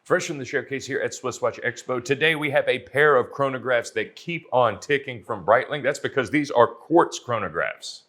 Fresh from the showcase here at SwissWatchExpo, today we have a pair of chronographs that keep on ticking from Breitling. That's because these are quartz chronographs.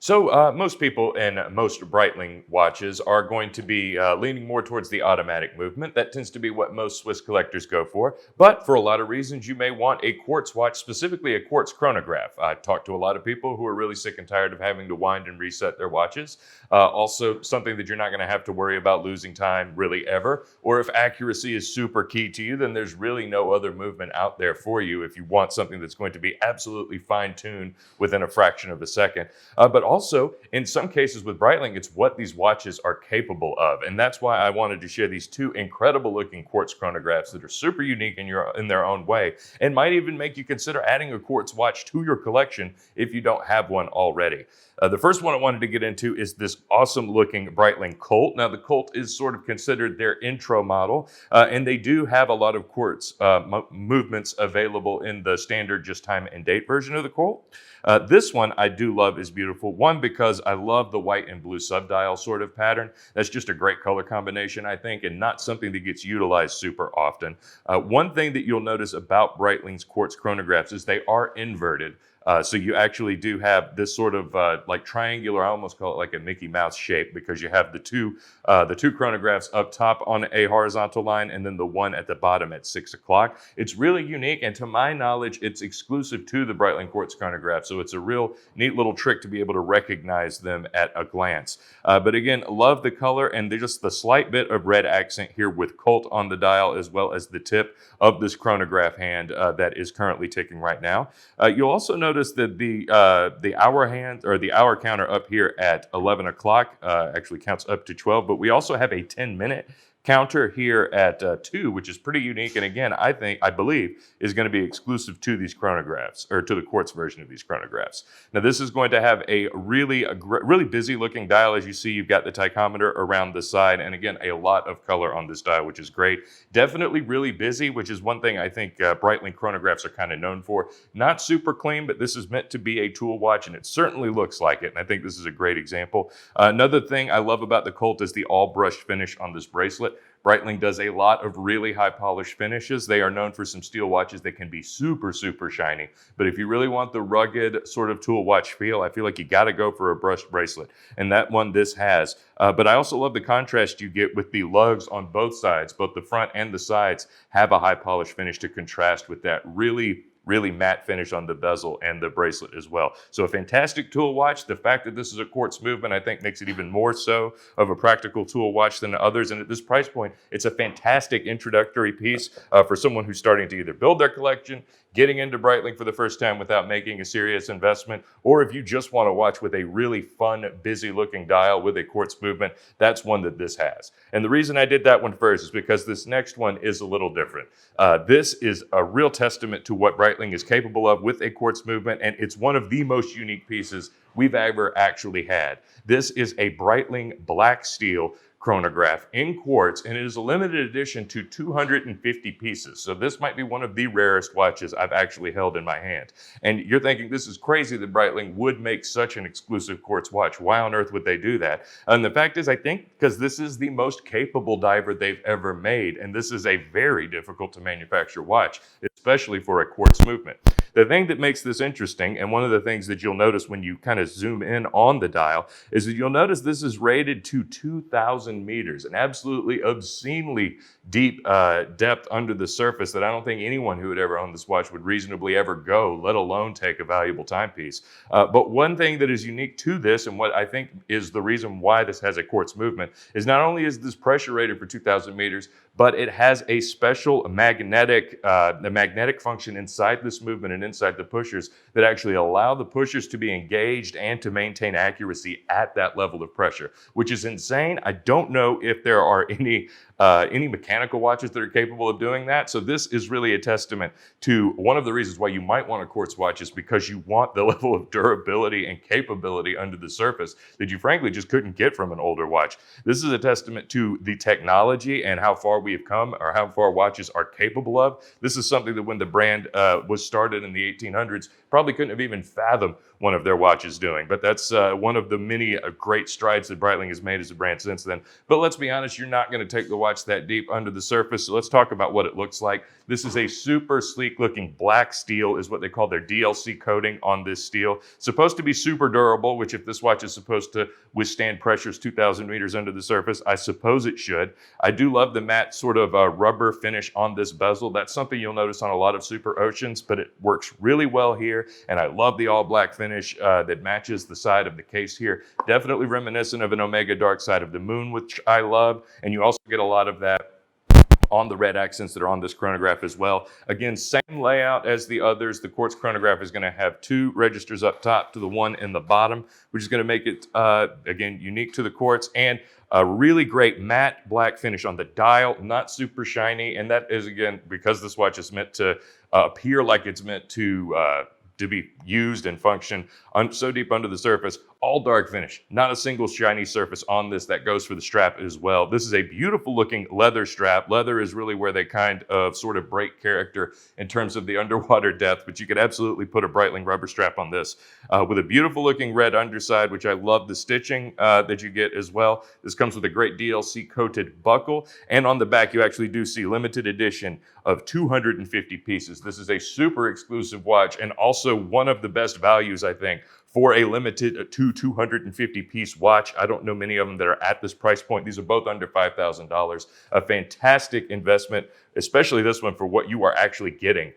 So most people and most Breitling watches are going to be leaning more towards the automatic movement. That tends to be what most Swiss collectors go for. But for a lot of reasons, you may want a quartz watch, specifically a quartz chronograph. I talked to a lot of people who are really sick and tired of having to wind and reset their watches. Also, something that you're not going to have to worry about losing time really ever. Or if accuracy is super key to you, then there's really no other movement out there for you if you want something that's going to be absolutely fine-tuned within a fraction of a second. But also, in some cases with Breitling, it's what these watches are capable of. And that's why I wanted to share these two incredible looking quartz chronographs that are super unique in their own way and might even make you consider adding a quartz watch to your collection if you don't have one already. The first one I wanted to get into is this awesome looking Breitling Colt. Now the Colt is sort of considered their intro model, and they do have a lot of quartz movements available in the standard just time and date version of the Colt. This one I do love is beautiful. One, because I love the white and blue subdial sort of pattern. That's just a great color combination, I think, and not something that gets utilized super often. One thing that you'll notice about Breitling's quartz chronographs is they are inverted. So you actually do have this sort of like triangular, I almost call it like a Mickey Mouse shape, because you have the two chronographs up top on a horizontal line and then the one at the bottom at 6 o'clock. It's really unique, and to my knowledge, it's exclusive to the Breitling Quartz chronograph. So it's a real neat little trick to be able to recognize them at a glance. But again, love the color and just the slight bit of red accent here with Colt on the dial, as well as the tip of this chronograph hand that is currently ticking right now. You'll also notice that the hour hand, or the hour counter up here at 11 o'clock actually counts up to 12, but we also have a 10-minute counter here at 2, which is pretty unique, and again, I believe is going to be exclusive to these chronographs, or to the quartz version of these chronographs. Now this is going to have a really busy looking dial. As you see, you've got the tachometer around the side, and again, a lot of color on this dial, which is great. Definitely really busy, which is one thing I think Breitling chronographs are kind of known for. Not super clean, but this is meant to be a tool watch, and it certainly looks like it, and I think this is a great example. Another thing I love about the Colt is the all brushed finish on this bracelet. Breitling does a lot of really high polished finishes. They are known for some steel watches that can be super, super shiny. But if you really want the rugged sort of tool watch feel, I feel like you got to go for a brushed bracelet. And that one this has. But I also love the contrast you get with the lugs on both sides. Both the front and the sides have a high polished finish to contrast with that really matte finish on the bezel and the bracelet as well. So a fantastic tool watch. The fact that this is a quartz movement, I think, makes it even more so of a practical tool watch than others. And at this price point, it's a fantastic introductory piece for someone who's starting to either build their collection, getting into Breitling for the first time without making a serious investment, or if you just want to watch with a really fun, busy looking dial with a quartz movement, that's one that this has. And the reason I did that one first is because this next one is a little different. This is a real testament to what Breitling is capable of with a quartz movement, and it's one of the most unique pieces we've ever actually had. This is a Breitling black steel chronograph in quartz, and it is a limited edition to 250 pieces. So this might be one of the rarest watches I've actually held in my hand. And you're thinking, this is crazy that Breitling would make such an exclusive quartz watch. Why on earth would they do that? And the fact is, I think because this is the most capable diver they've ever made, and this is a very difficult to manufacture watch, especially for a quartz movement. The thing that makes this interesting, and one of the things that you'll notice when you kind of zoom in on the dial, is that you'll notice this is rated to 2,000 meters, an absolutely obscenely deep depth under the surface that I don't think anyone who would ever own this watch would reasonably ever go, let alone take a valuable timepiece. But one thing that is unique to this, and what I think is the reason why this has a quartz movement, is not only is this pressure rated for 2,000 meters, but it has a special magnetic function inside this movement and inside the pushers that actually allow the pushers to be engaged engaged and to maintain accuracy at that level of pressure, which is insane. I don't know if there are any mechanical watches that are capable of doing that. So this is really a testament to one of the reasons why you might want a quartz watch, is because you want the level of durability and capability under the surface that you frankly just couldn't get from an older watch. This is a testament to the technology and how far we have come, or how far watches are capable of. This is something that when the brand was started in the 1800s, probably couldn't have even fathomed one of their watches doing. But that's one of the many great strides that Breitling has made as a brand since then. But let's be honest, you're not going to take the watch that deep under the surface. So let's talk about what it looks like. This is a super sleek looking black steel, is what they call their DLC coating on this steel. Supposed to be super durable, which if this watch is supposed to withstand pressures 2,000 meters under the surface, I suppose it should. I do love the matte sort of rubber finish on this bezel. That's something you'll notice on a lot of Superoceans, but it works really well here. And I love the all black finish that matches the side of the case here. Definitely reminiscent of an Omega Dark Side of the Moon, which I love. And you also get a lot of that on the red accents that are on this chronograph as well. Again, same layout as the others. The quartz chronograph is going to have 2 registers up top to the one in the bottom, which is going to make it, again, unique to the quartz, and a really great matte black finish on the dial, not super shiny. And that is, again, because this watch is meant to appear like it's meant to be used and function so deep under the surface. All dark finish, not a single shiny surface on this. That goes for the strap as well. This is a beautiful looking leather strap. Leather is really where they kind of sort of break character in terms of the underwater depth, but you could absolutely put a Breitling rubber strap on this with a beautiful looking red underside, which I love the stitching that you get as well. This comes with a great DLC coated buckle, and on the back you actually do see limited edition of 250 pieces. This is a super exclusive watch, and also one of the best values, I think, for a limited 250 piece watch. I don't know many of them that are at this price point. These are both under $5,000. A fantastic investment, especially this one for what you are actually getting.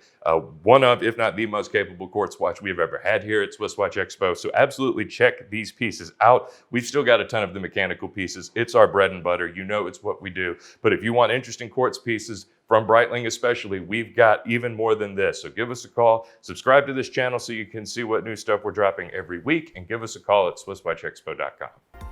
One of, if not the most capable quartz watch we have ever had here at SwissWatchExpo. So absolutely check these pieces out. We've still got a ton of the mechanical pieces. It's our bread and butter. You know it's what we do. But if you want interesting quartz pieces, from Breitling especially, we've got even more than this. So give us a call, subscribe to this channel so you can see what new stuff we're dropping every week, and give us a call at SwissWatchExpo.com.